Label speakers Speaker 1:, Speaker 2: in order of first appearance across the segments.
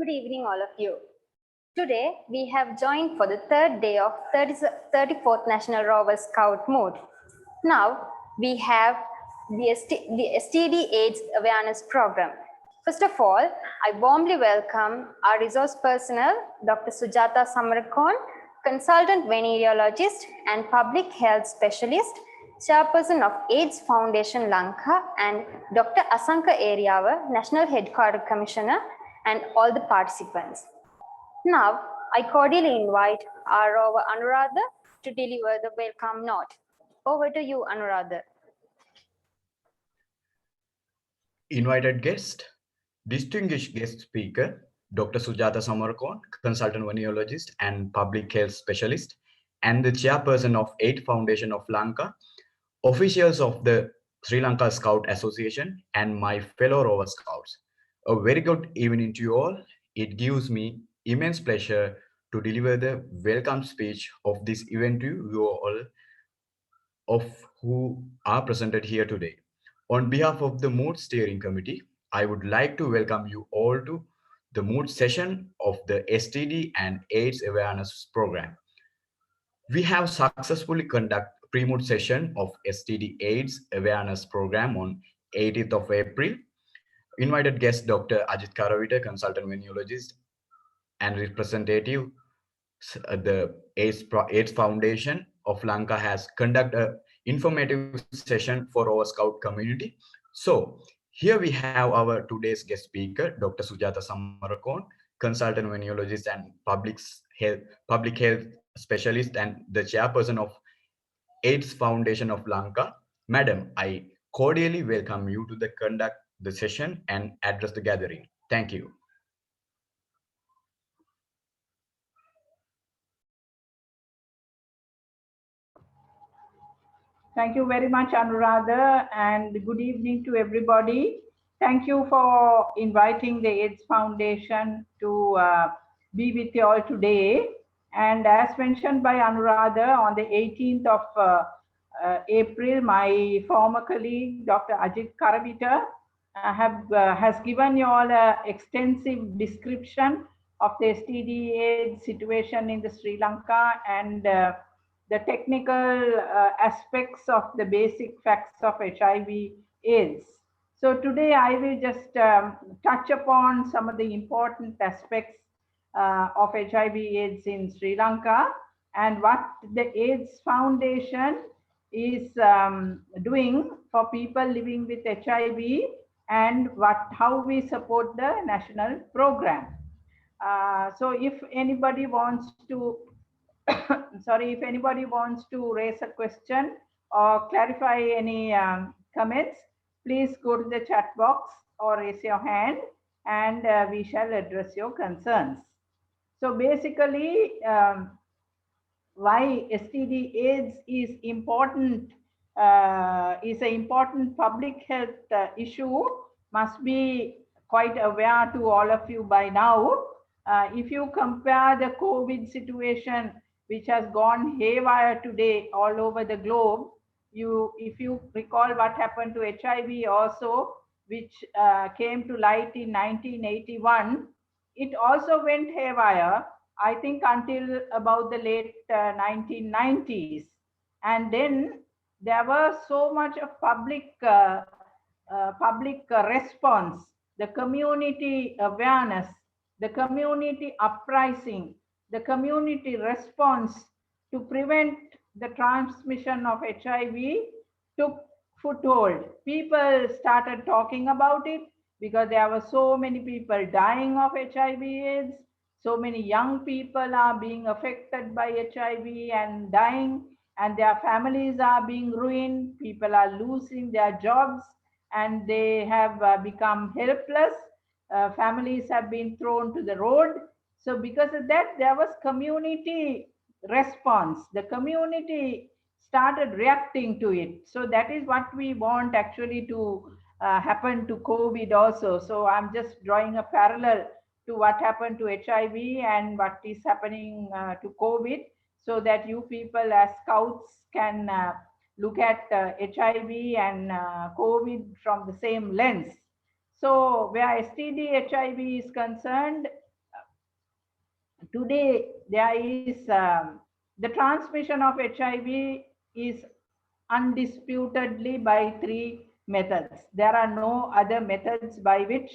Speaker 1: Good evening, all of you. Today, we have joined for the third day of 34th National Rover Scout Mood. Now, we have the STD AIDS Awareness Program. First of all, I warmly welcome our resource personnel, Dr. Sujata Samarakon, consultant venereologist and public health specialist, chairperson of AIDS Foundation Lanka, and Dr. Asanka Eriyawa, National Headquarter Commissioner, and all the participants. Now, I cordially invite our Rover Anuradha to deliver the welcome note. Over to you, Anuradha.
Speaker 2: Invited guest, distinguished guest speaker, Dr. Sujata Samarakon, consultant venereologist and public health specialist, and the chairperson of AIDS Foundation of Lanka, officials of the Sri Lanka Scout Association, and my fellow Rover Scouts. A very good evening to you all. It gives me immense pleasure to deliver the welcome speech of this event to you all of who are presented here today. On behalf of the Mood Steering Committee, I would like to welcome you all to the Mood session of the STD and AIDS Awareness Program. We have successfully conducted pre-mood session of STD AIDS Awareness Program on 18th of April. Invited guest Dr. Ajit Karavita, consultant venereologist and representative the AIDS Foundation of Lanka has conducted an informative session for our Scout community. So here we have our today's guest speaker, Dr. Sujata Samarakon, consultant venereologist and public health specialist and the chairperson of AIDS Foundation of Lanka. Madam, I cordially welcome you to conduct the session and address the gathering. Thank you.
Speaker 3: Thank you very much, Anuradha, and good evening to everybody. Thank you for inviting the AIDS Foundation to be with you all today. And as mentioned by Anuradha, on the 18th of April, my former colleague, Dr. Ajit Karavita, has given you all an extensive description of the STD AIDS situation in the Sri Lanka and the technical aspects of the basic facts of HIV AIDS. So today I will just touch upon some of the important aspects of HIV AIDS in Sri Lanka and what the AIDS Foundation is doing for people living with HIV and how we support the national program. So if anybody wants to if anybody wants to raise a question or clarify any comments, please go to the chat box or raise your hand and we shall address your concerns. So basically, why STD AIDS is important, is an important public health issue, must be quite aware to all of you by now. If you compare the COVID situation, which has gone haywire today all over the globe, if you recall what happened to HIV also, which came to light in 1981, it also went haywire, I think, until about the late 1990s. And then there was so much of public response, the community awareness, the community uprising, the community response to prevent the transmission of HIV took foothold. People started talking about it because there were so many people dying of HIV/AIDS. So many young people are being affected by HIV and dying, and their families are being ruined. People are losing their jobs and they have become helpless. Families have been thrown to the road. So because of that, there was community response. The community started reacting to it. So that is what we want actually to happen to COVID also. So I'm just drawing a parallel to what happened to HIV and what is happening to COVID, so that you people as scouts can look at HIV and COVID from the same lens. So where STD HIV is concerned, today there is the transmission of HIV is undisputedly by three methods. There are no other methods by which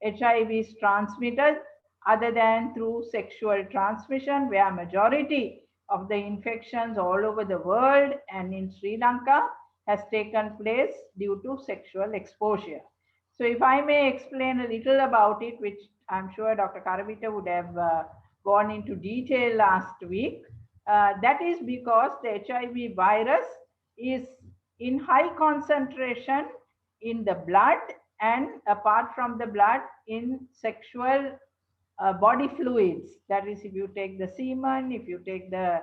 Speaker 3: HIV is transmitted other than through sexual transmission, where majority of the infections all over the world and in Sri Lanka has taken place due to sexual exposure. So if I may explain a little about it, which I'm sure Dr. Karavita would have gone into detail last week, that is because the HIV virus is in high concentration in the blood, and apart from the blood, in sexual body fluids. That is, if you take the semen, if you take the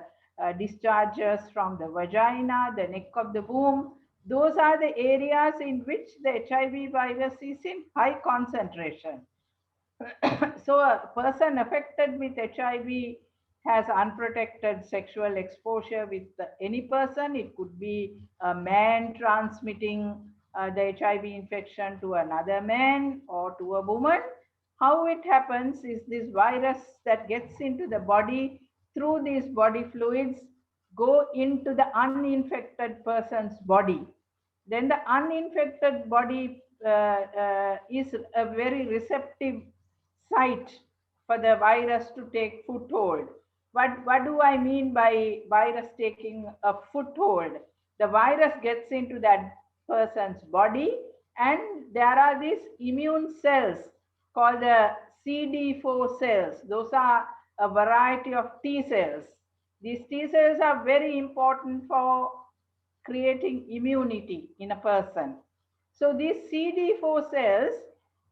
Speaker 3: discharges from the vagina, the neck of the womb, those are the areas in which the HIV virus is in high concentration. So a person affected with HIV has unprotected sexual exposure with any person. It could be a man transmitting the HIV infection to another man or to a woman. How it happens is this virus that gets into the body through these body fluids go into the uninfected person's body. Then the uninfected body is a very receptive site for the virus to take foothold. What do I mean by virus taking a foothold? The virus gets into that person's body, and there are these immune cells called the CD4 cells. Those are a variety of T cells. These T cells are very important for creating immunity in a person. So these CD4 cells,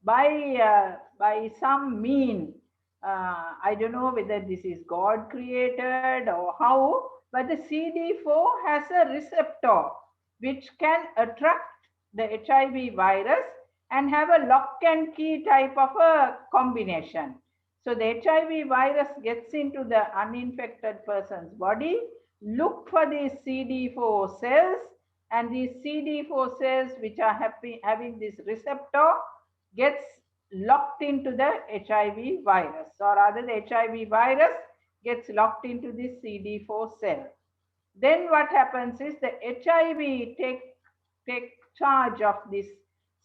Speaker 3: by some mean, I don't know whether this is God created or how, but the CD4 has a receptor which can attract the HIV virus and have a lock and key type of a combination. So the HIV virus gets into the uninfected person's body, look for these CD4 cells, and these CD4 cells which are having this receptor gets locked into the HIV virus, or rather the HIV virus gets locked into this CD4 cell. Then what happens is the HIV take charge of this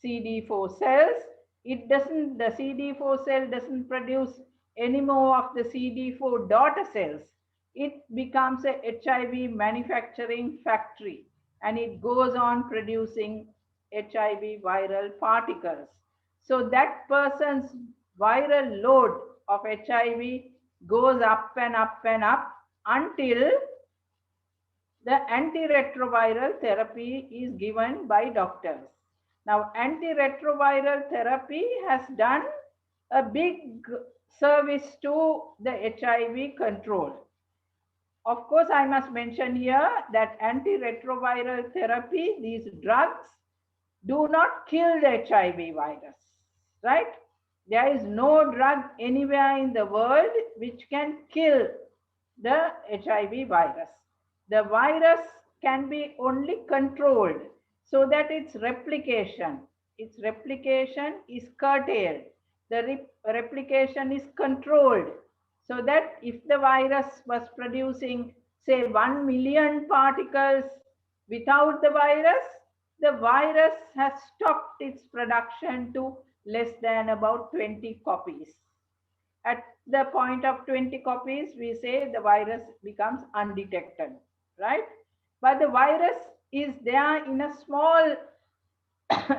Speaker 3: CD4 cells. The CD4 cell doesn't produce any more of the CD4 daughter cells. It becomes a HIV manufacturing factory, and it goes on producing HIV viral particles. So that person's viral load of HIV goes up and up and up until the antiretroviral therapy is given by doctors. Now, antiretroviral therapy has done a big service to the HIV control. Of course, I must mention here that antiretroviral therapy, these drugs, do not kill the HIV virus, right? There is no drug anywhere in the world which can kill the HIV virus. The virus can be only controlled so that its replication is curtailed. The replication is controlled so that if the virus was producing, say, 1 million particles without the virus has stopped its production to less than about 20 copies. At the point of 20 copies, we say the virus becomes undetected, right? But the virus is there in a small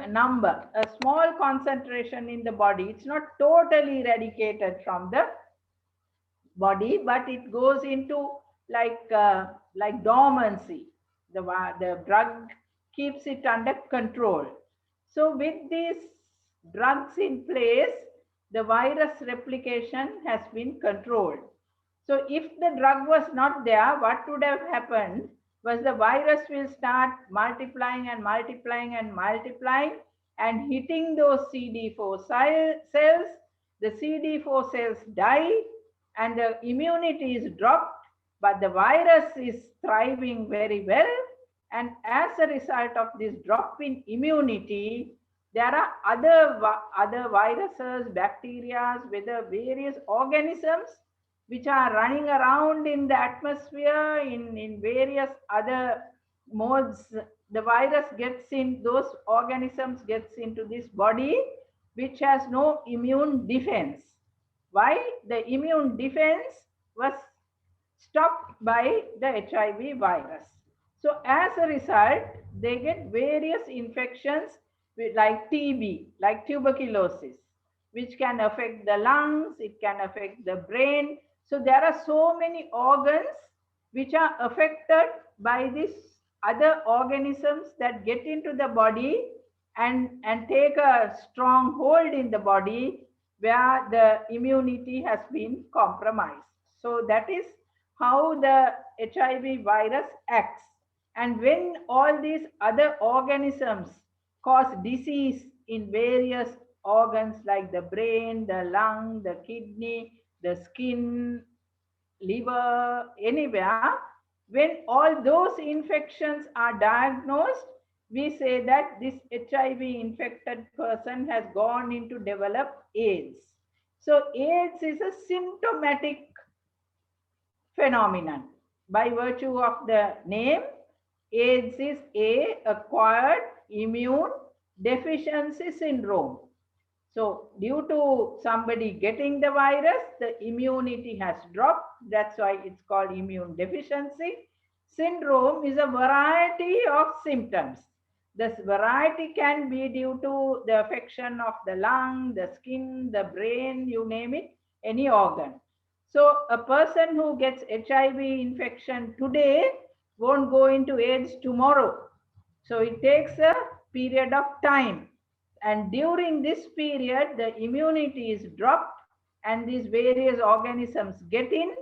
Speaker 3: number, a small concentration in the body. It's not totally eradicated from the body, but it goes into like dormancy. The drug keeps it under control. So with these drugs in place, the virus replication has been controlled. So if the drug was not there, what would have happened was the virus will start multiplying and multiplying and multiplying and hitting those CD4 cells. The CD4 cells die and the immunity is dropped, but the virus is thriving very well. And as a result of this drop in immunity, there are other viruses, bacteria, whether various organisms which are running around in the atmosphere in various other modes. The virus gets in, those organisms gets into this body which has no immune defense. Why? The immune defense was stopped by the HIV virus. So as a result, they get various infections like TB, like tuberculosis, which can affect the lungs, it can affect the brain. So there are so many organs which are affected by these other organisms that get into the body and take a strong hold in the body where the immunity has been compromised. So that is how the HIV virus acts. And when all these other organisms cause disease in various organs like the brain, the lung, the kidney, the skin, liver, anywhere, when all those infections are diagnosed, we say that this HIV infected person has gone into develop AIDS. So AIDS is a symptomatic phenomenon. By virtue of the name, AIDS is a acquired immune deficiency syndrome. So due to somebody getting the virus, the immunity has dropped. That's why it's called immune deficiency. Syndrome is a variety of symptoms. This variety can be due to the affection of the lung, the skin, the brain, you name it, any organ. So a person who gets HIV infection today won't go into AIDS tomorrow. So it takes a period of time. And during this period, the immunity is dropped and these various organisms get in,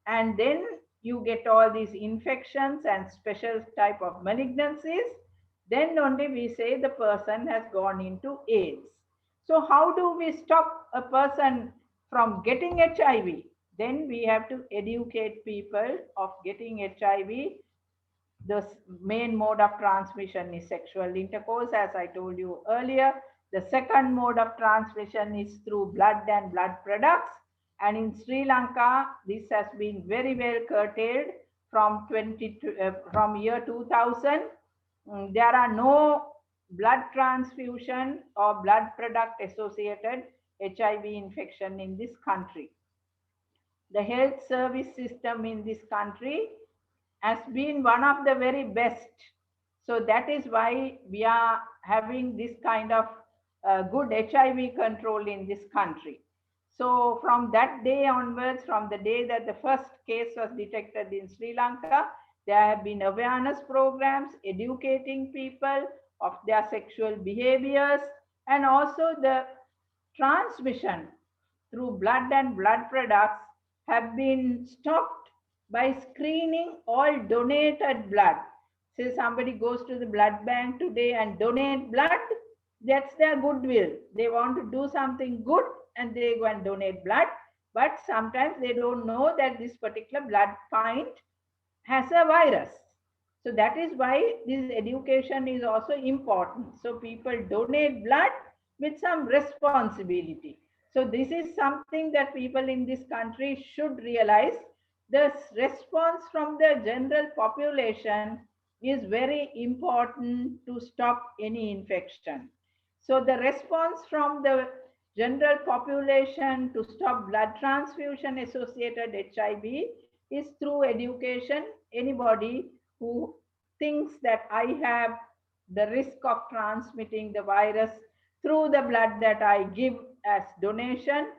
Speaker 3: and then you get all these infections and special type of malignancies. Then only we say the person has gone into AIDS. So how do we stop a person from getting HIV? Then we have to educate people of getting HIV. The main mode of transmission is sexual intercourse, as I told you earlier. The second mode of transmission is through blood and blood products. And in Sri Lanka, this has been very well curtailed from from year 2000. There are no blood transfusion or blood product associated HIV infection in this country. The health service system in this country has been one of the very best. So that is why we are having this kind of good HIV control in this country. So from that day onwards, from the day that the first case was detected in Sri Lanka, there have been awareness programs educating people of their sexual behaviors, and also the transmission through blood and blood products have been stopped by screening all donated blood. Say somebody goes to the blood bank today and donate blood, that's their goodwill. They want to do something good and they go and donate blood, but sometimes they don't know that this particular blood pint has a virus. So that is why this education is also important. So people donate blood with some responsibility. So this is something that people in this country should realize. The response from the general population is very important to stop any infection. So the response from the general population to stop blood transfusion associated HIV is through education. Anybody who thinks that I have the risk of transmitting the virus through the blood that I give as donation,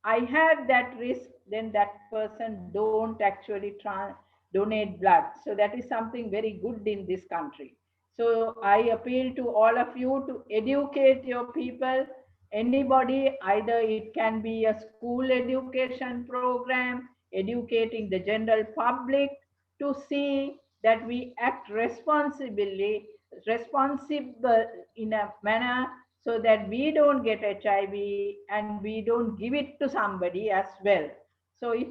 Speaker 3: I have that risk, then that person don't actually donate blood. So that is something very good in this country. So I appeal to all of you to educate your people. Anybody, either it can be a school education program, educating the general public to see that we act responsibly, responsible in a manner so that we don't get HIV and we don't give it to somebody as well. So if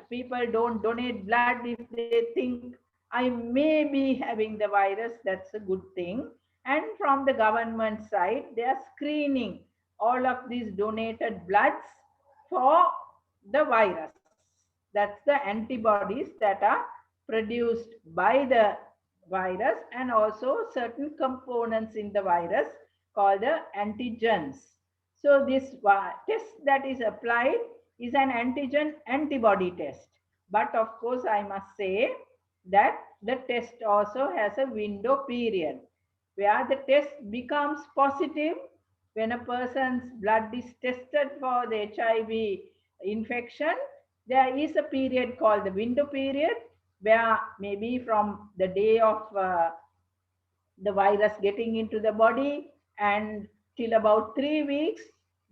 Speaker 3: people don't donate blood, if they think I may be having the virus, that's a good thing. And from the government side, they are screening all of these donated bloods for the virus. That's the antibodies that are produced by the virus, and also certain components in the virus called the antigens. So this test that is applied is an antigen antibody test. But of course, I must say that the test also has a window period where the test becomes positive when a person's blood is tested for the HIV infection. There is a period called the window period where maybe from the day of the virus getting into the body and till about 3 weeks,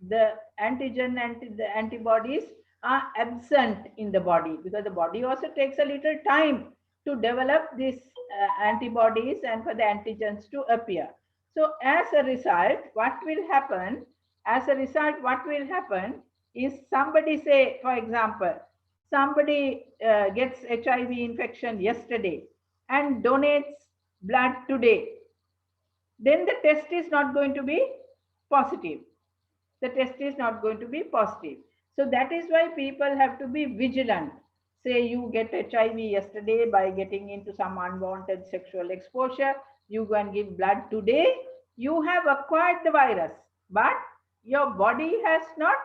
Speaker 3: the antigen and the antibodies are absent in the body, because the body also takes a little time to develop these antibodies and for the antigens to appear. So as a result, what will happen? What will happen is, somebody say, for example, somebody gets HIV infection yesterday and donates blood today, then the test is not going to be positive. The test is not going to be positive. So that is why people have to be vigilant. Say you get HIV yesterday by getting into some unwanted sexual exposure, you go and give blood today, you have acquired the virus, but your body has not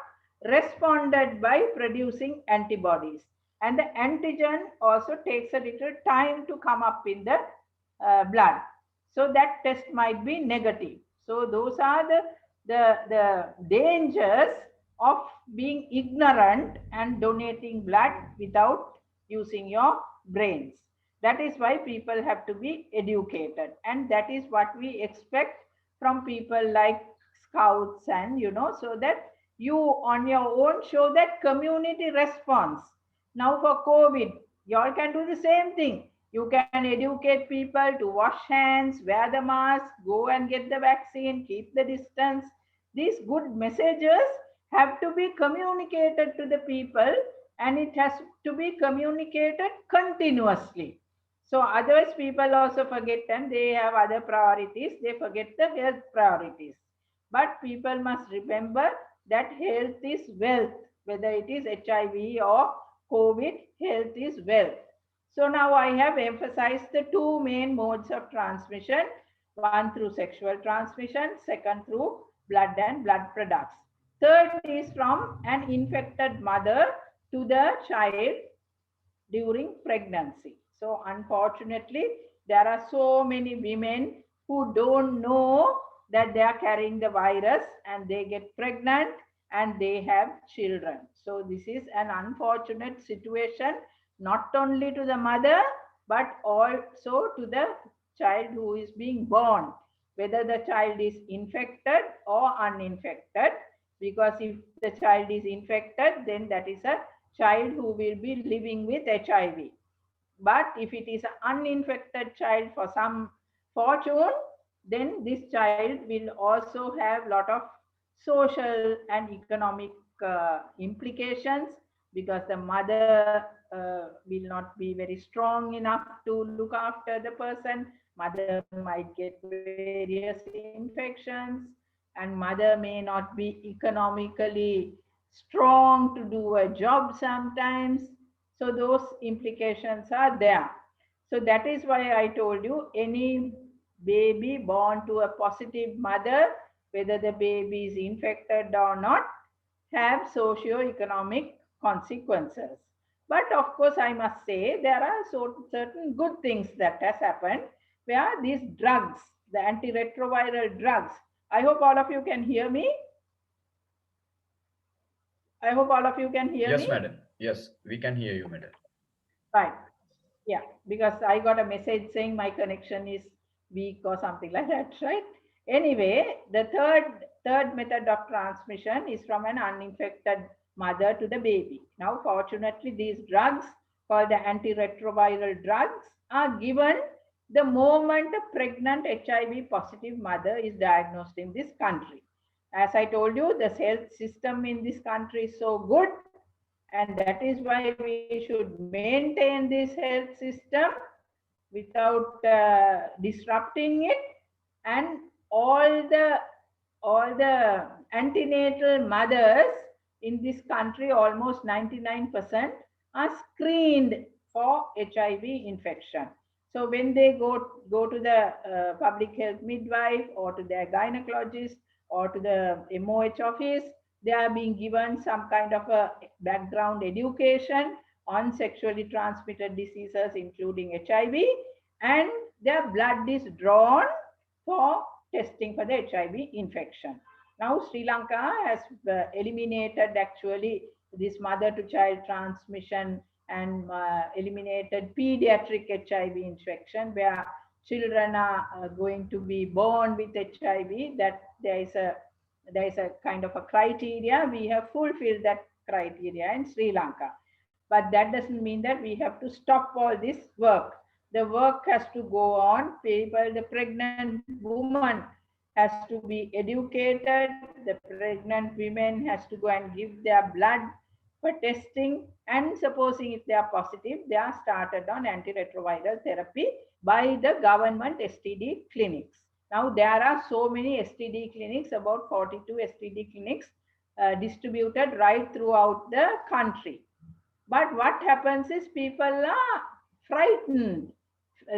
Speaker 3: responded by producing antibodies. And the antigen also takes a little time to come up in the blood. So that test might be negative. So those are the dangers of being ignorant and donating blood without using your brains. That is why people have to be educated, and that is what we expect from people like scouts, and so that you on your own show that community response. Now for COVID, you all can do the same thing. You can educate people to wash hands, wear the mask, go and get the vaccine, keep the distance. These good messages have to be communicated to the people, and it has to be communicated continuously. So otherwise people also forget, and they have other priorities. They forget the health priorities. But people must remember that health is wealth. Whether it is HIV or COVID, health is wealth. So now I have emphasized the two main modes of transmission, one through sexual transmission, second through blood and blood products. Third is from an infected mother to the child during pregnancy. So unfortunately, there are so many women who don't know that they are carrying the virus, and they get pregnant and they have children. So this is an unfortunate situation, not only to the mother, but also to the child who is being born, whether the child is infected or uninfected. Because if the child is infected, then that is a child who will be living with HIV. But if it is an uninfected child for some fortune, then this child will also have a lot of social and economic implications, because the mother will not be very strong enough to look after the person. Mother might get various infections, and mother may not be economically strong to do a job sometimes. So those implications are there. So that is why I told you, any baby born to a positive mother, whether the baby is infected or not, have socio-economic consequences. But of course, I must say there are certain good things that has happened, where these drugs, the antiretroviral drugs, I hope all of you can hear me. I hope all of you can hear me.
Speaker 2: Yes, madam. Yes, we can hear you, madam.
Speaker 3: Right. Yeah, because I got a message saying my connection is weak or something like that, right? Anyway, the third method of transmission is from an uninfected mother to the baby. Now, fortunately, these drugs, called the antiretroviral drugs, are given the moment a pregnant HIV positive mother is diagnosed in this country. As I told you, the health system in this country is so good, and that is why we should maintain this health system without disrupting it. And all the antenatal mothers in this country, almost 99%, are screened for HIV infection. So when they go to the public health midwife or to their gynecologist or to the MOH office, they are being given some kind of a background education on sexually transmitted diseases, including HIV, and their blood is drawn for testing for the HIV infection. Now, Sri Lanka has eliminated actually this mother to child transmission and eliminated pediatric HIV infection, where children are going to be born with HIV. That there is a kind of a criteria. We have fulfilled that criteria in Sri Lanka, but that doesn't mean that we have to stop all this work. The work has to go on. People, the pregnant woman has to be educated. The pregnant women has to go and give their blood for testing, and supposing if they are positive, they are started on antiretroviral therapy by the government STD clinics. Now there are so many STD clinics, about 42 STD clinics distributed right throughout the country. But what happens is people are frightened.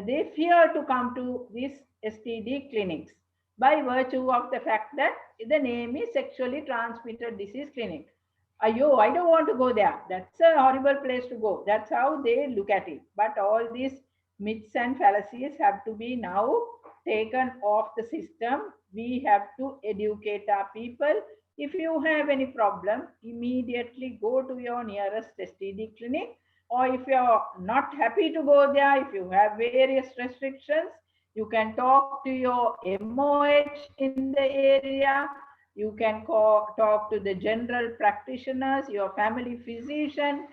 Speaker 3: They fear to come to these STD clinics by virtue of the fact that the name is sexually transmitted disease clinic. Ayo, I don't want to go there. That's a horrible place to go. That's how they look at it. But all these myths and fallacies have to be now taken off the system. We have to educate our people. If you have any problem, immediately go to your nearest STD clinic, or if you're not happy to go there, if you have various restrictions, you can talk to your MOH in the area. You can talk to the general practitioners, your family physician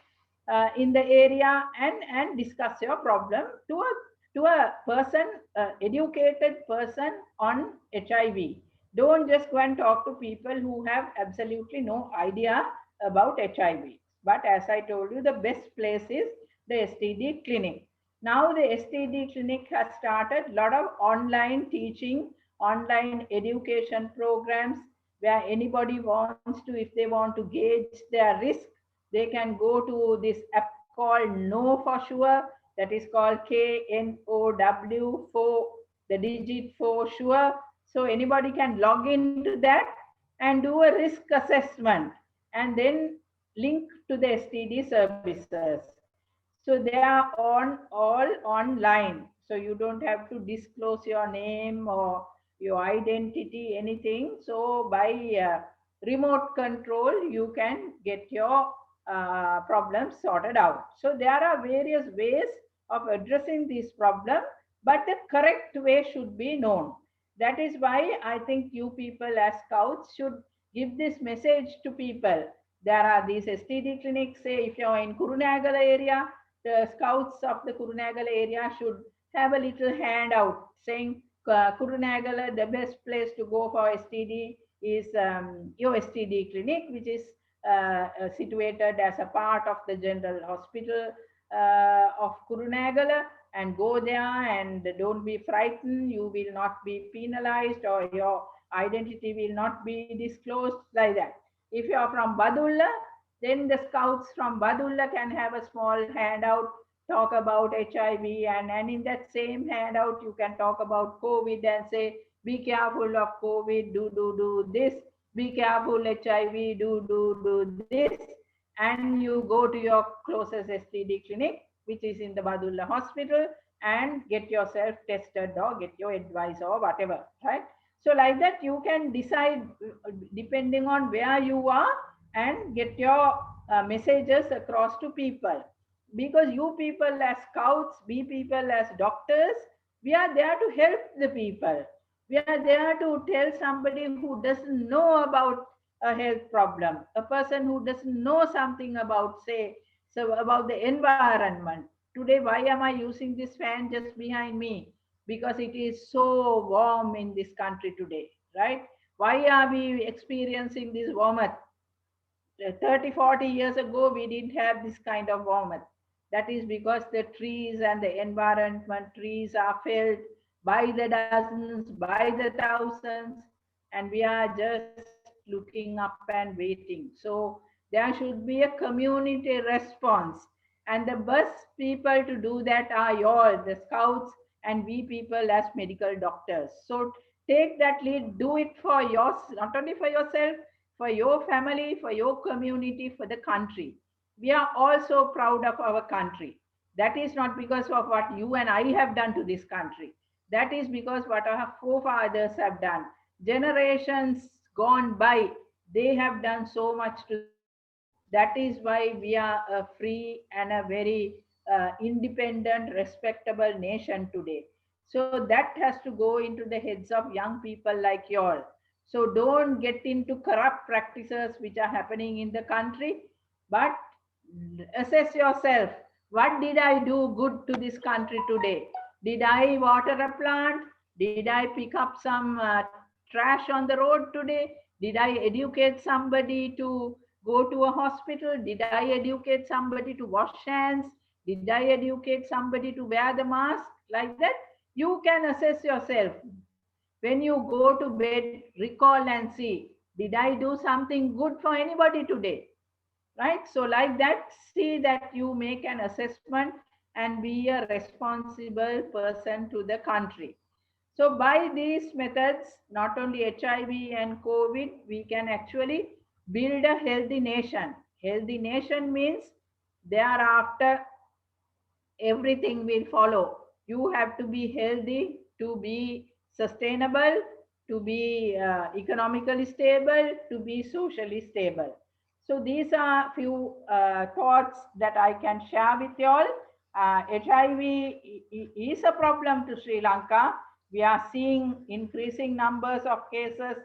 Speaker 3: in the area, and discuss your problem to a person, educated person on HIV. Don't just go and talk to people who have absolutely no idea about HIV. But as I told you, the best place is the STD clinic. Now the STD clinic has started a lot of online teaching, online education programs, where anybody wants to, if they want to gauge their risk, they can go to this app called Know For Sure, that is called KNOW, for the digit for sure. So anybody can log into that and do a risk assessment and then link to the STD services. So they are all online. So you don't have to disclose your name or your identity, anything. So by remote control, you can get your problems sorted out. So there are various ways of addressing this problem, but the correct way should be known. That is why I think you people as scouts should give this message to people. There are these STD clinics, say if you're in Kurunegala area, the scouts of the Kurunegala area should have a little handout saying Kurunegala, the best place to go for STD is your STD clinic, which is situated as a part of the general hospital of Kurunegala, and go there and don't be frightened. You will not be penalized or your identity will not be disclosed, like that. If you are from Badulla, then the scouts from Badulla can have a small handout, talk about HIV, and in that same handout, you can talk about COVID and say, be careful of COVID, do this, be careful HIV, do this, and you go to your closest STD clinic, which is in the Badulla hospital, and get yourself tested or get your advice or whatever, right? So like that, you can decide depending on where you are and get your messages across to people. Because you people as scouts, we people as doctors, we are there to help the people. We are there to tell somebody who doesn't know about a health problem, a person who doesn't know something about, say, so about the environment. Today, why am I using this fan just behind me? Because it is so warm in this country today, right? Why are we experiencing this warmth? 30, 40 years ago, we didn't have this kind of warmth. That is because the trees and the environment, trees are felled by the dozens, by the thousands, and we are just looking up and waiting. So there should be a community response. And the best people to do that are you all, the scouts, and we people as medical doctors. So take that lead, do it for yours, not only for yourself, for your family, for your community, for the country. We are also proud of our country. That is not because of what you and I have done to this country. That is because what our forefathers have done. Generations gone by, they have done so much to the country. That is why we are a free and a very independent, respectable nation today. So that has to go into the heads of young people like you all. So don't get into corrupt practices which are happening in the country, but assess yourself. What did I do good to this country today? Did I water a plant? Did I pick up some trash on the road today? Did I educate somebody to go to a hospital? Did I educate somebody to wash hands? Did I educate somebody to wear the mask? Like that, you can assess yourself. When you go to bed, recall and see, did I do something good for anybody today? Right? So like that, see that you make an assessment and be a responsible person to the country. So by these methods, not only HIV and COVID, we can actually build a healthy nation. Healthy nation means thereafter everything will follow. You have to be healthy to be sustainable, to be economically stable, to be socially stable. So these are few thoughts that I can share with you all. HIV is a problem to Sri Lanka. We are seeing increasing numbers of cases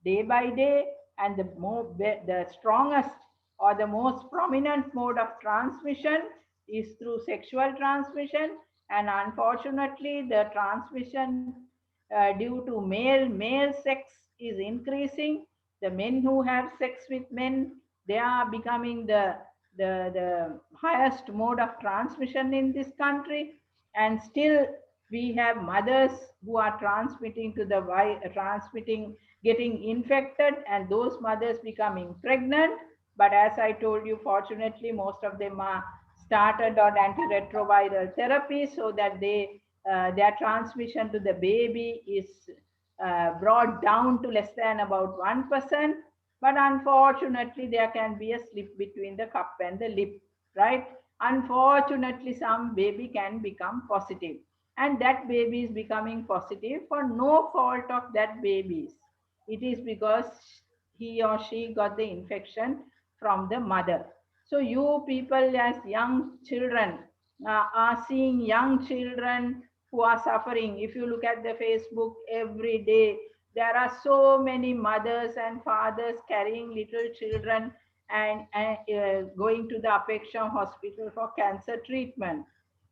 Speaker 3: day by day, and the strongest or the most prominent mode of transmission is through sexual transmission, and unfortunately the transmission due to male sex is increasing. The men who have sex with men, they are becoming the highest mode of transmission in this country. And still we have mothers who are transmitting to the transmitting, getting infected, and those mothers becoming pregnant. But as I told you, fortunately most of them are started on antiretroviral therapy, so that their transmission to the baby is brought down to less than about 1%. But unfortunately, there can be a slip between the cup and the lip, right? Unfortunately, some baby can become positive, and that baby is becoming positive for no fault of that baby's. It is because he or she got the infection from the mother. So you people as young children are seeing young children who are suffering. If you look at the Facebook every day, there are so many mothers and fathers carrying little children and going to the Apeksha hospital for cancer treatment.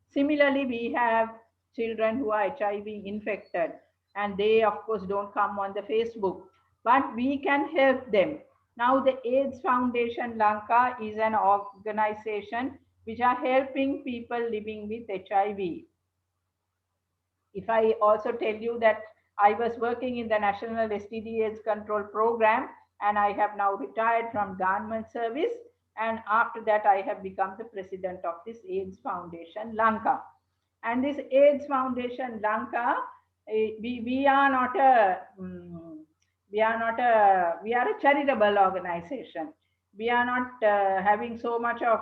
Speaker 3: Similarly, we have children who are HIV infected, and they of course don't come on the Facebook, but we can help them. Now the AIDS Foundation Lanka is an organization which are helping people living with HIV. If I also tell you that I was working in the National STD AIDS Control Program, and I have now retired from government service, and after that I have become the president of this AIDS Foundation Lanka. And this AIDS Foundation Lanka, we are not a we are a charitable organization. We are not having so much of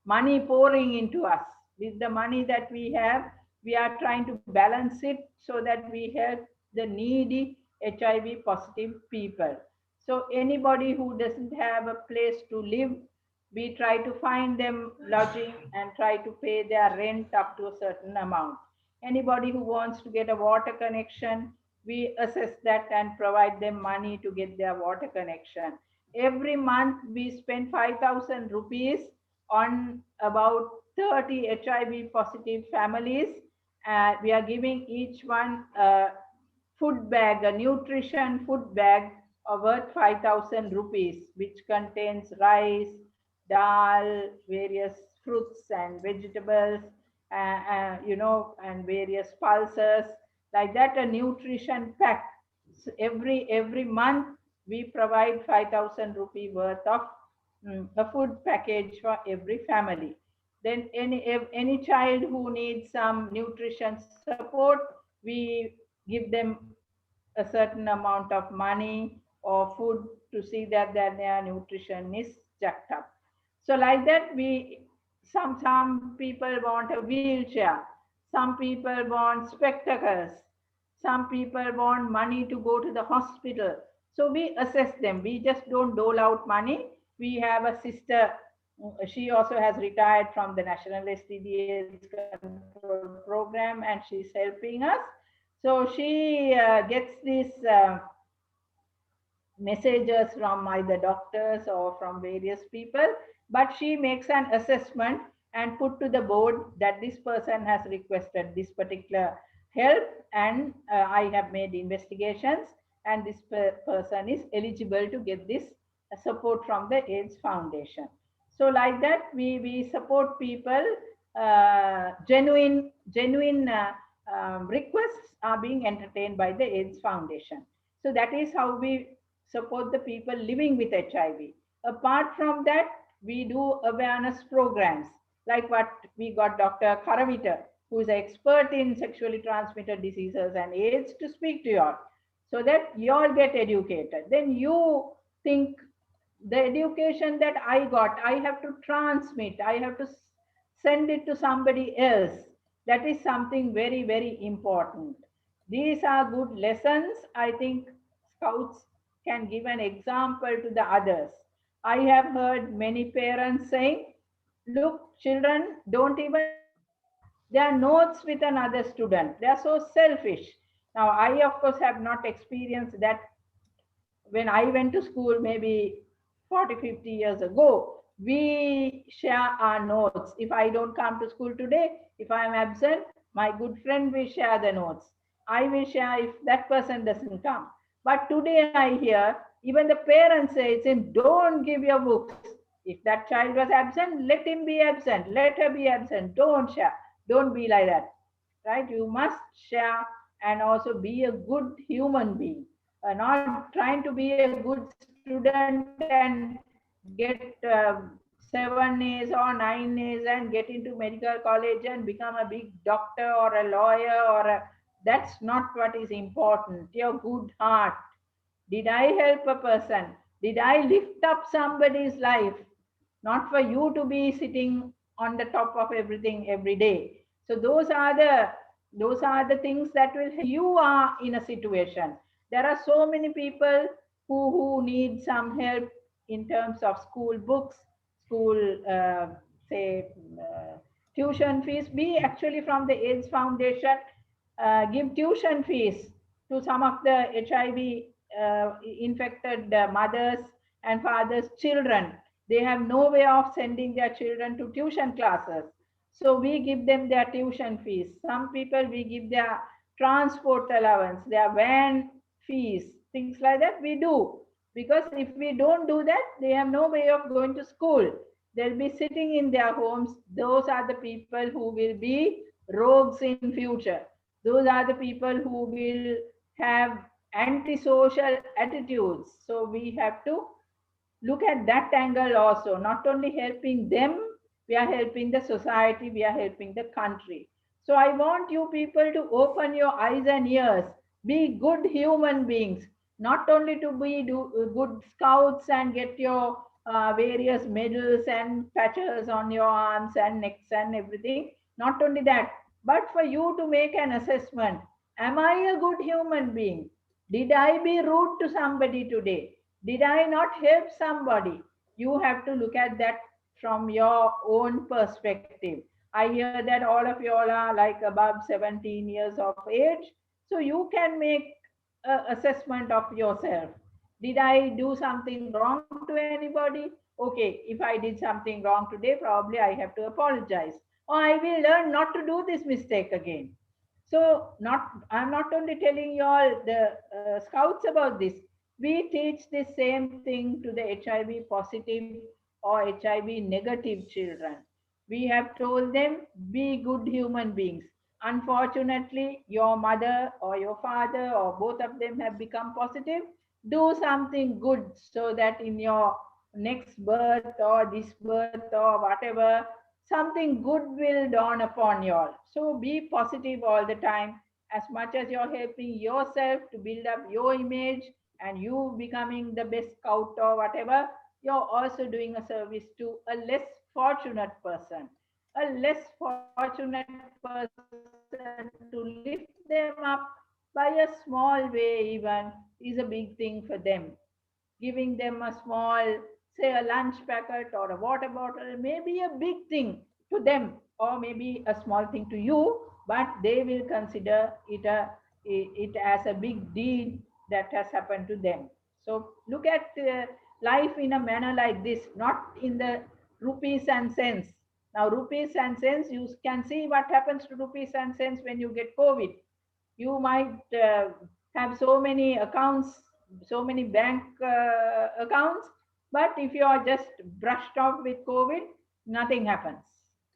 Speaker 3: money pouring into us. With the money that we have, we are trying to balance it so that we help the needy HIV positive people. So anybody who doesn't have a place to live, we try to find them lodging and try to pay their rent up to a certain amount. Anybody who wants to get a water connection, we assess that and provide them money to get their water connection. Every month we spend 5,000 rupees on about 30 HIV positive families. We are giving each one a food bag, a nutrition food bag worth 5,000 rupees, which contains rice, dal, various fruits and vegetables, and various pulses, like that, a nutrition pack. So every month we provide 5,000 rupee worth of a food package for every family. Then any child who needs some nutrition support, we give them a certain amount of money or food to see that their nutrition is checked up. So like that, some people want a wheelchair, some people want spectacles, some people want money to go to the hospital. So we assess them. We just don't dole out money. We have a sister, she also has retired from the National STD AIDS Control Program, and she's helping us. So she gets these messages from either doctors or from various people, but she makes an assessment and put to the board that this person has requested this particular help, and I have made investigations, and this person is eligible to get this support from the AIDS Foundation. So like that, we support people. Genuine requests are being entertained by the AIDS Foundation. So that is how we support the people living with HIV. Apart from that, we do awareness programs like what we got Dr. Karavita, who is an expert in sexually transmitted diseases and AIDS, to speak to you all, so that you all get educated. Then you think the education that I got, I have to transmit, I have to send it to somebody else. That is something very, very important. These are good lessons. I think scouts can give an example to the others. I have heard many parents saying, look, children don't even share their notes with another student. They are so selfish. Now, I, of course, have not experienced that when I went to school, maybe 40, 50 years ago. We share our notes. If I don't come to school today, if I am absent, my good friend will share the notes. I will share if that person doesn't come. But today I hear even the parents say, don't give your books. If that child was absent, let him be absent. Let her be absent. Don't share. Don't be like that. Right? You must share and also be a good human being. Not trying to be a good student and get 7 A's or 9 A's and get into medical college and become a big doctor or a lawyer that's not what is important. Your good heart. Did I help a person? Did I lift up somebody's life? Not for you to be sitting on the top of everything every day. So those are the things that will help. You are in a situation. There are so many people who need some help in terms of school books, school say tuition fees. We actually from the AIDS Foundation give tuition fees to some of the HIV infected mothers and fathers' children. They have no way of sending their children to tuition classes. So we give them their tuition fees. Some people we give their transport allowance, their van fees, things like that we do. Because if we don't do that, they have no way of going to school. They'll be sitting in their homes. Those are the people who will be rogues in future. Those are the people who will have antisocial attitudes. So we have to look at that angle also. Not only helping them, we are helping the society, we are helping the country. So I want you people to open your eyes and ears. Be good human beings, not only to be good scouts and get your various medals and patches on your arms and necks and everything. Not only that, but for you to make an assessment. Am I a good human being? Did I be rude to somebody today? Did I not help somebody? You have to look at that from your own perspective. I hear that all of you all are like above 17 years of age. So you can make an assessment of yourself. Did I do something wrong to anybody? Okay, if I did something wrong today, probably I have to apologize. Or I will learn not to do this mistake again. So I'm not only telling you all the scouts about this. We teach the same thing to the HIV positive or HIV negative children. We have told them, be good human beings. Unfortunately, your mother or your father or both of them have become positive. Do something good so that in your next birth or this birth or whatever, something good will dawn upon you all. So be positive all the time. As much as you're helping yourself to build up your image and you becoming the best scout or whatever, you're also doing a service to a less fortunate person. A less fortunate person, to lift them up by a small way even is a big thing for them. Giving them a small, say a lunch packet or a water bottle may be a big thing to them, or maybe a small thing to you, but they will consider it as a big deed that has happened to them. So look at life in a manner like this, not in the rupees and cents. Now rupees and cents, you can see what happens to rupees and cents when you get COVID. You might have so many accounts, so many bank accounts, but if you are just brushed off with COVID, nothing happens.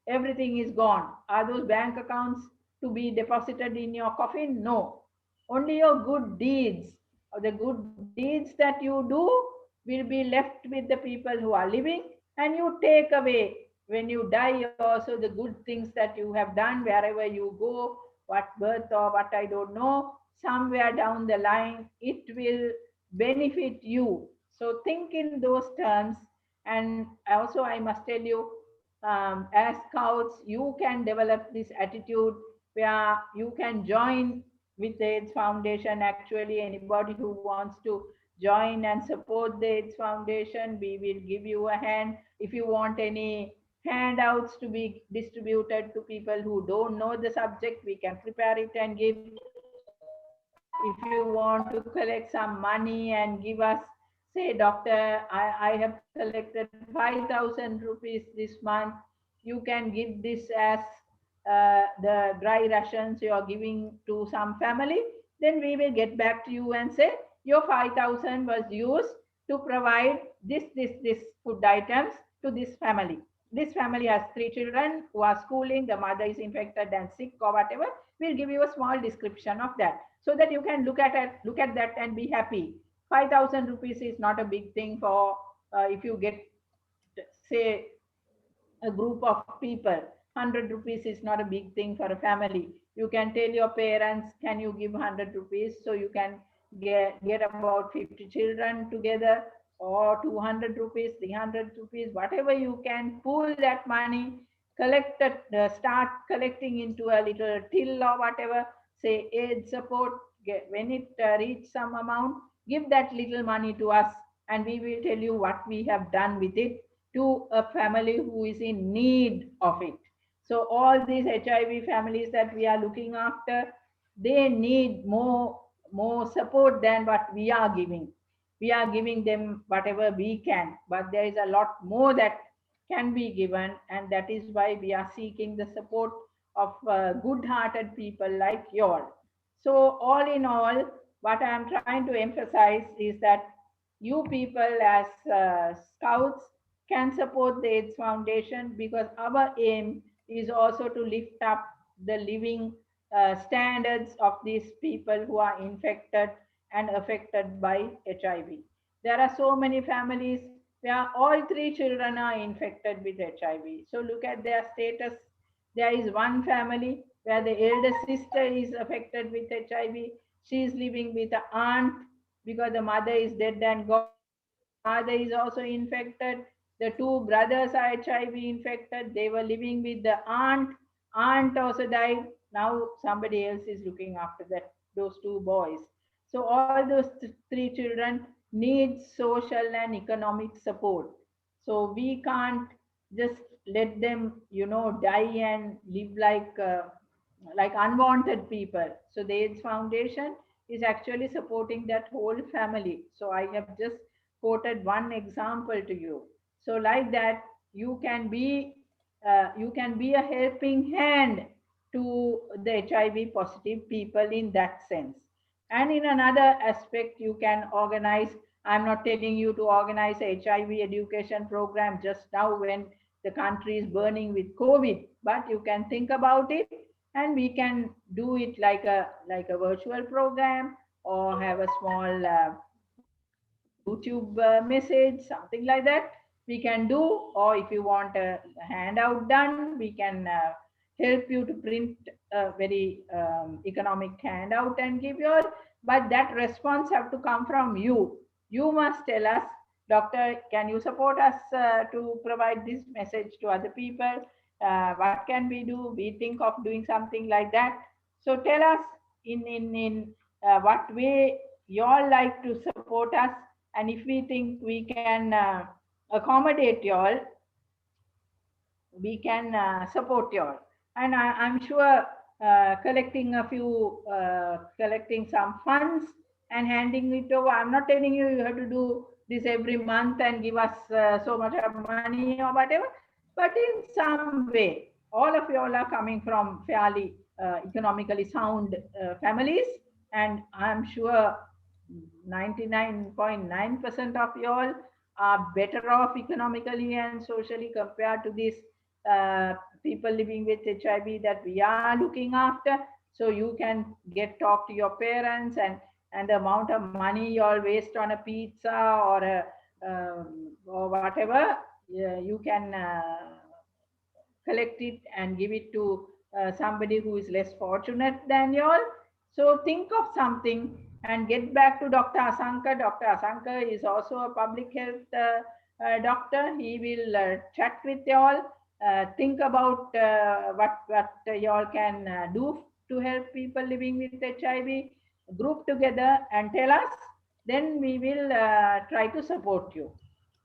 Speaker 3: Everything is gone. Are those bank accounts to be deposited in your coffin? No. Only your good deeds, or the good deeds that you do, will be left with the people who are living, and you take away when you die also the good things that you have done wherever you go, what birth or what I don't know, somewhere down the line it will benefit you. So think in those terms. And also I must tell you, as scouts, you can develop this attitude where you can join with the AIDS Foundation. Actually, anybody who wants to join and support the AIDS Foundation, we will give you a hand. If you want any handouts to be distributed to people who don't know the subject, we can prepare it and give. If you want to collect some money and give us, say, doctor, I have collected 5,000 rupees this month, you can give this as the dry rations you are giving to some family, then we will get back to you and say, your 5,000 was used to provide this food items to this family. This family has 3 children who are schooling, the mother is infected and sick or whatever. We'll give you a small description of that so that you can look at that and be happy. 5,000 rupees is not a big thing for if you get, say, a group of people. 100 rupees is not a big thing for a family. You can tell your parents, can you give 100 rupees, so you can get about 50 children together, or 200 rupees, 300 rupees, whatever you can pool that money, collect it, start collecting into a little till or whatever, say aid support. When it reach some amount, give that little money to us, and we will tell you what we have done with it to a family who is in need of it. So all these HIV families that we are looking after, they need more support than what we are giving. We are giving them whatever we can, but there is a lot more that can be given, and that is why we are seeking the support of good-hearted people like you all. So all in all, what I am trying to emphasize is that you people as scouts can support the AIDS Foundation, because our aim is also to lift up the living standards of these people who are infected and affected by HIV. There are so many families where all 3 children are infected with HIV. So look at their status. There is one family where the elder sister is affected with HIV. She is living with an aunt because the mother is dead and gone. The father is also infected. The 2 brothers are HIV infected. They were living with the aunt. Aunt also died. Now somebody else is looking after those 2 boys. So all those 3 children need social and economic support. So we can't just let them, die and live like unwanted people. So the AIDS Foundation is actually supporting that whole family. So I have just quoted one example to you. So like that, you can be a helping hand to the HIV positive people in that sense. And in another aspect, you can organize. I'm not telling you to organize a HIV education program just now when the country is burning with COVID, but you can think about it, and we can do it like a virtual program, or have a small YouTube message, something like that. we can do, or if you want a handout done, we can help you to print a very economic handout and give you all. But that response have to come from you. You must tell us, doctor, can you support us to provide this message to other people? What can we do? We think of doing something like that. So tell us in what way you all like to support us, and if we think we can accommodate you all, we can support you all. And I'm sure collecting some funds and handing it over. I'm not telling you you have to do this every month and give us so much of money or whatever, but in some way, all of you all are coming from fairly economically sound families, and I'm sure 99.9% of you all are better off economically and socially compared to these people living with HIV that we are looking after. So you can talk to your parents, and the amount of money you all waste on a pizza or whatever, you can collect it and give it to somebody who is less fortunate than you all. So think of something and get back to Dr. Asanka. Dr. Asanka is also a public health doctor. He will chat with you all. Think about what you all can do to help people living with HIV. Group together and tell us. Then we will try to support you.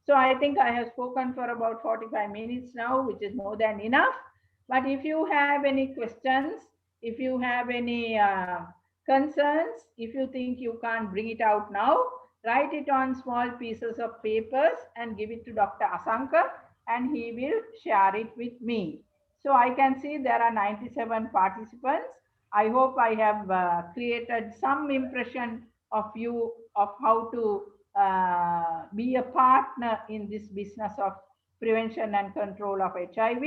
Speaker 3: So I think I have spoken for about 45 minutes now, which is more than enough. But if you have any questions, if you have any concerns, if you think you can't bring it out now, write it on small pieces of papers and give it to Dr. Asanka, and he will share it with me. So I can see there are 97 participants. I hope I have created some impression of you of how to be a partner in this business of prevention and control of HIV.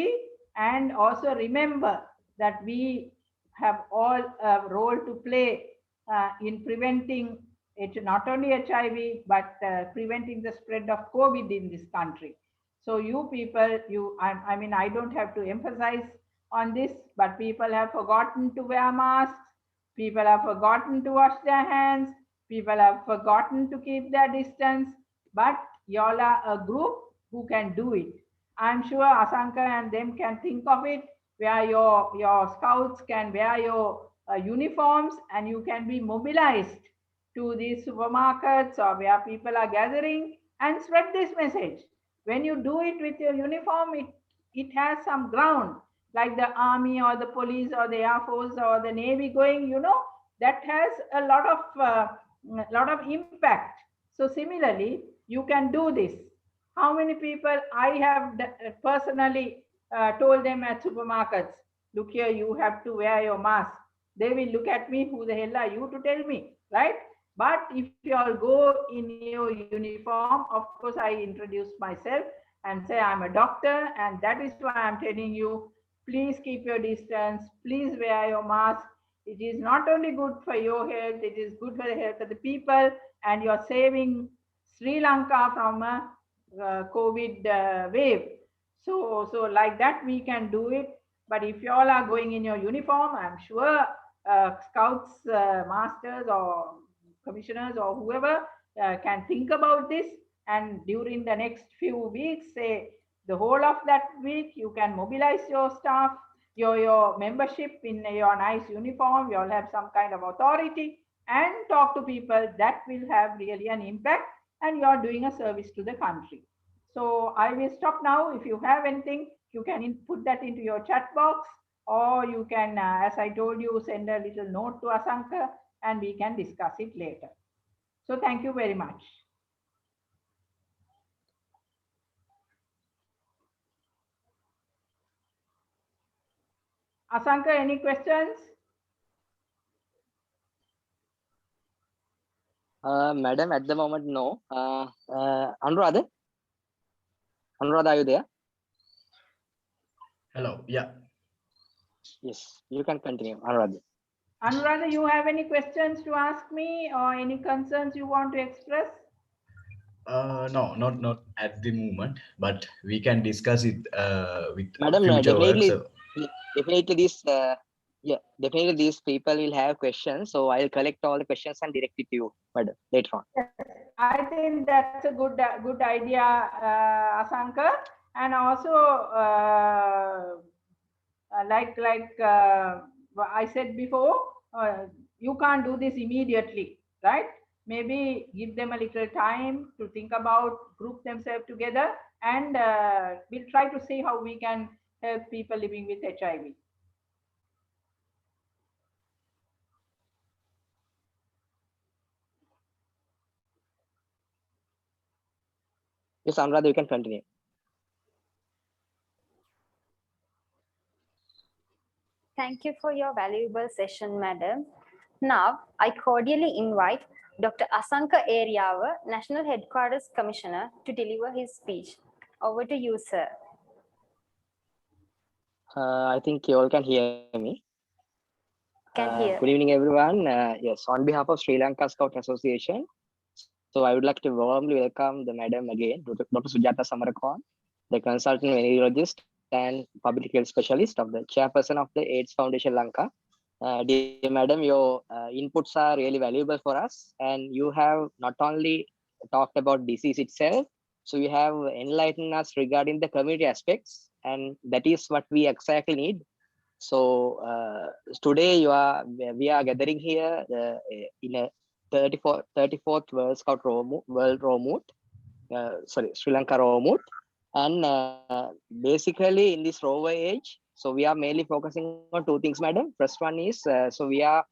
Speaker 3: And also remember that we have all a role to play in preventing it, not only HIV, but preventing the spread of COVID in this country. So you people, I mean, I don't have to emphasize on this, but people have forgotten to wear masks. People have forgotten to wash their hands. People have forgotten to keep their distance, but y'all are a group who can do it. I'm sure Asanka and them can think of it, where your scouts can wear your uniforms and you can be mobilized to these supermarkets or where people are gathering and spread this message. When you do it with your uniform, it has some ground, like the army or the police or the air force or the navy going, that has a lot of impact. So similarly, you can do this. How many people I have personally told them at supermarkets, look here, you have to wear your mask. They will look at me, who the hell are you to tell me, right? But if you all go in your uniform, of course, I introduce myself and say I'm a doctor, and that is why I'm telling you, please keep your distance, please wear your mask. It is not only good for your health, it is good for the health of the people, and you're saving Sri Lanka from a COVID wave. So like that we can do it. But if you all are going in your uniform, I'm sure scouts, masters or commissioners or whoever can think about this, and during the next few weeks, say the whole of that week, you can mobilize your staff, your membership in your nice uniform. You'll have some kind of authority and talk to people. That will have really an impact, and you're doing a service to the country. So I will stop now. If you have anything, you can put that into your chat box, or you can, as I told you, send a little note to Asanka and we can discuss it later. So thank you very much. Asanka, any questions?
Speaker 4: Madam, at the moment, no. Anuradha? Anuradha, are you there?
Speaker 2: Hello, yeah.
Speaker 4: Yes, you can continue, Anuradha.
Speaker 3: Anuradha, you have any questions to ask me or any concerns you want to express?
Speaker 2: No, not at the moment, but we can discuss it with
Speaker 4: Madam,
Speaker 2: future work. So,
Speaker 4: definitely these people will have questions. So I'll collect all the questions and direct it to you, madam, later on.
Speaker 3: I think that's a good idea, Asanka. And also, like I said before, you can't do this immediately, right? Maybe give them a little time to think about, group themselves together, and we'll try to see how we can help people living with HIV.
Speaker 4: Yes, Anuradha, you can continue.
Speaker 1: Thank you for your valuable session, madam. Now, I cordially invite Dr. Asanka Eriyawa, National Headquarters Commissioner, to deliver his speech. Over to you, sir.
Speaker 4: I think you all can hear me.
Speaker 1: Can hear.
Speaker 4: Good evening, everyone. Yes, on behalf of Sri Lanka Scout Association, so I would like to warmly welcome the madam again, Dr. Sujata Samarakon, the consultant venerologist and public health specialist of the chairperson of the AIDS Foundation Lanka. Dear madam, your inputs are really valuable for us, and you have not only talked about disease itself, so you have enlightened us regarding the community aspects, and that is what we exactly need. So today we are gathering here in a 34th World Scout World Romoot, Sri Lanka Romoot, and basically in this rover age, so we are mainly focusing on two things, madam. First one is so we are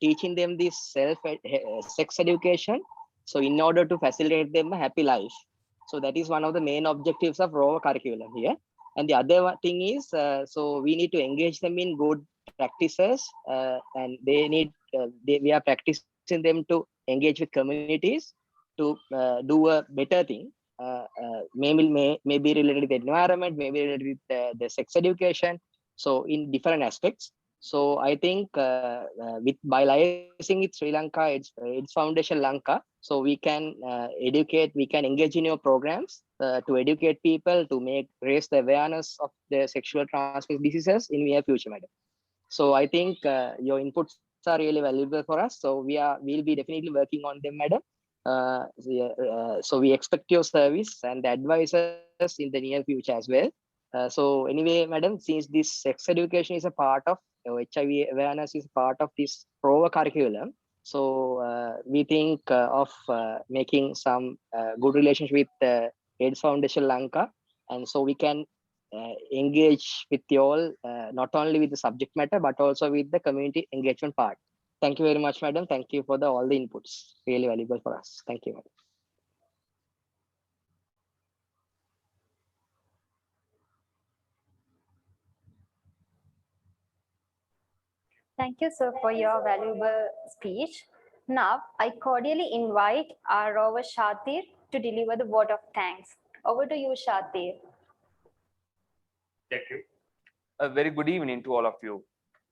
Speaker 4: teaching them this sex education, so in order to facilitate them a happy life. So that is one of the main objectives of rover curriculum here. And the other thing is, so we need to engage them in good practices, and they need we are practicing them to engage with communities to do a better thing. Maybe related to the environment, maybe related with the sex education. So in different aspects. So I think by liaising with Sri Lanka, it's Foundation Lanka, so we can educate, we can engage in your programs to educate people, to raise the awareness of the sexual transmitted diseases in near future, madam. So I think your inputs are really valuable for us. So we'll be definitely working on them, madam. So we expect your service and the advisors in the near future as well. So anyway, madam, since this sex education is a part of HIV awareness is part of this PROVA curriculum, so we think of making some good relationship with AIDS Foundation Lanka, and so we can engage with you all, not only with the subject matter, but also with the community engagement part. Thank you very much, madam. Thank you for all the inputs. Really valuable for us. Thank you, madam.
Speaker 1: Thank you, sir, for your valuable speech. Now, I cordially invite our rover Shatir to deliver the vote of thanks. Over to you, Shatir.
Speaker 5: Thank you. A very good evening to all of you.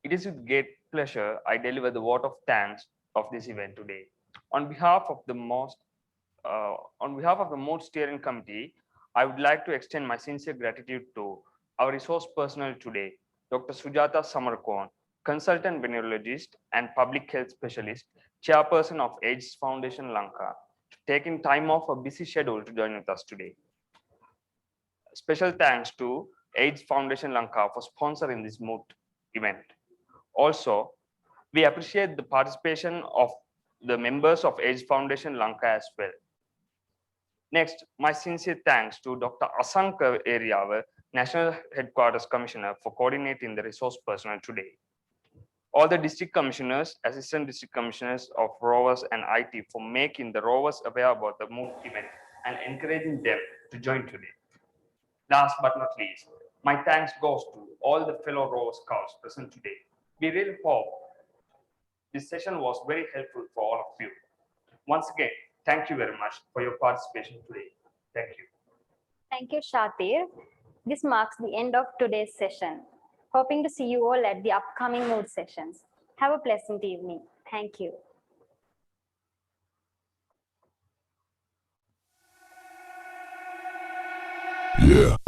Speaker 5: It is with great pleasure I deliver the vote of thanks of this event today. On behalf of the Moot Steering Committee, I would like to extend my sincere gratitude to our resource personnel today, Dr. Sujata Samarakon, consultant venerologist and public health specialist, chairperson of AIDS Foundation Lanka, taking time off a busy schedule to join with us today. Special thanks to AIDS Foundation Lanka for sponsoring this Moot event. Also, we appreciate the participation of the members of AIDS Foundation Lanka as well. Next, my sincere thanks to Dr. Asanka Eriyawa, National Headquarters Commissioner, for coordinating the resource personnel today. All the district commissioners, assistant district commissioners of Rovers and IT for making the Rovers aware about the Moot event and encouraging them to join today. Last but not least, my thanks goes to all the fellow Rover Scouts present today. We really hope this session was very helpful for all of you. Once again, thank you very much for your participation today. Thank you.
Speaker 1: Thank you, Shatir. This marks the end of today's session. Hoping to see you all at the upcoming Moot sessions. Have a pleasant evening. Thank you.
Speaker 6: Yeah.